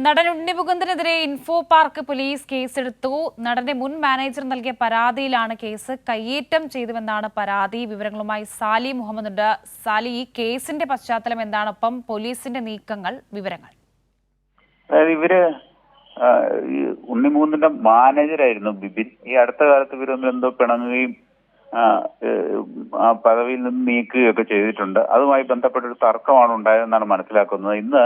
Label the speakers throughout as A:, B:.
A: നടൻ ഉണ്ണി മുകുന്ദനെതിരെ info park police കേസെടുത്തു. നടന്റെ മുൻ മാനേജർ നൽകിയ പരാതിയിലാണ് കേസ്. കയ്യേറ്റം ചെയ്തുവെന്നാണ് പരാതി. വിവരങ്ങളുമായി സാലി മുഹമ്മദ് ഉണ്ട്. സാലി, ഈ കേസിന്റെ പശ്ചാത്തലം എന്താണ്? ഒപ്പം പോലീസിന്റെ നീക്കങ്ങൾ, വിവരങ്ങൾ.
B: ഇവര് ഉണ്ണി മുകുന്ദന്റെ മാനേജറായിരുന്നു ബിബിൻ. ഈ അടുത്ത കാലത്ത് ഇവരൊന്നും എന്തോ പിണങ്ങുകയും ആ പദവിയിൽ നിന്ന് നീക്കുകയൊക്കെ ചെയ്തിട്ടുണ്ട്. അതുമായി ബന്ധപ്പെട്ട ഒരു തർക്കമാണ് ഉണ്ടായതെന്നാണ് മനസ്സിലാക്കുന്നത്. ഇന്ന്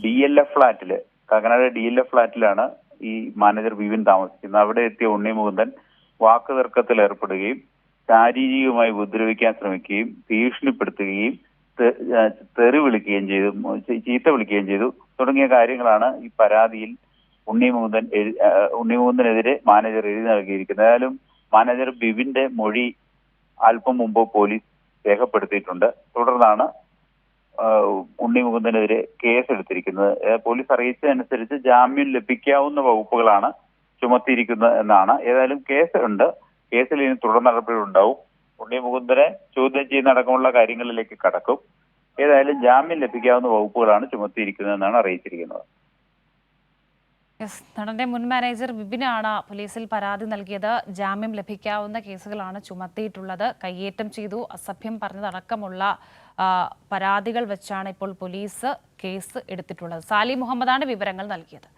B: DLF ഫ്ലാറ്റില്, കാക്കനാട് DLF ഫ്ലാറ്റിലാണ് ഈ മാനേജർ ബിബിൻ താമസിക്കുന്നത്. അവിടെ എത്തിയ ഉണ്ണി മുകുന്ദൻ വാക്കുതർക്കത്തിൽ ഏർപ്പെടുകയും ശാരീരികമായി ഉപദ്രവിക്കാൻ ശ്രമിക്കുകയും ഭീഷണിപ്പെടുത്തുകയും തെറി വിളിക്കുകയും ചെയ്തു, ചീത്ത വിളിക്കുകയും ചെയ്തു തുടങ്ങിയ കാര്യങ്ങളാണ് ഈ പരാതിയിൽ ഉണ്ണി മുകുന്ദനെതിരെ മാനേജർ എഴുതി നൽകിയിരിക്കുന്നത്. ഏതായാലും മാനേജർ ബിബിന്റെ മൊഴി അല്പം മുമ്പ് പോലീസ് രേഖപ്പെടുത്തിയിട്ടുണ്ട്. തുടർന്നാണ് ഉണ്ണി മുകുന്ദനെതിരെ കേസെടുത്തിരിക്കുന്നത്. പോലീസ് അറിയിച്ചതനുസരിച്ച് ജാമ്യം ലഭിക്കാവുന്ന വകുപ്പുകളാണ് ചുമത്തിയിരിക്കുന്നത് എന്നാണ്. ഏതായാലും കേസുണ്ട്. കേസിൽ ഇനി തുടർ നടപടികളുണ്ടാവും. ഉണ്ണി മുകുന്ദനെ ചോദ്യം ചെയ്യുന്ന അടക്കമുള്ള കാര്യങ്ങളിലേക്ക് കടക്കും. ഏതായാലും ജാമ്യം ലഭിക്കാവുന്ന വകുപ്പുകളാണ് ചുമത്തിയിരിക്കുന്നതെന്നാണ് അറിയിച്ചിരിക്കുന്നത്.
A: നടന്റെ മുൻ മാനേജർ ബിബിനാണ് പോലീസിൽ പരാതി നൽകിയത്. ജാമ്യം ലഭിക്കാവുന്ന കേസുകളാണ് ചുമത്തിയിട്ടുള്ളത്. കയ്യേറ്റം ചെയ്തു, അസഭ്യം പറഞ്ഞതടക്കമുള്ള പരാതികൾ വെച്ചാണ് ഇപ്പോൾ പോലീസ് കേസ് എടുത്തിട്ടുള്ളത്. സാലി മുഹമ്മദാണ് വിവരങ്ങൾ നൽകിയത്.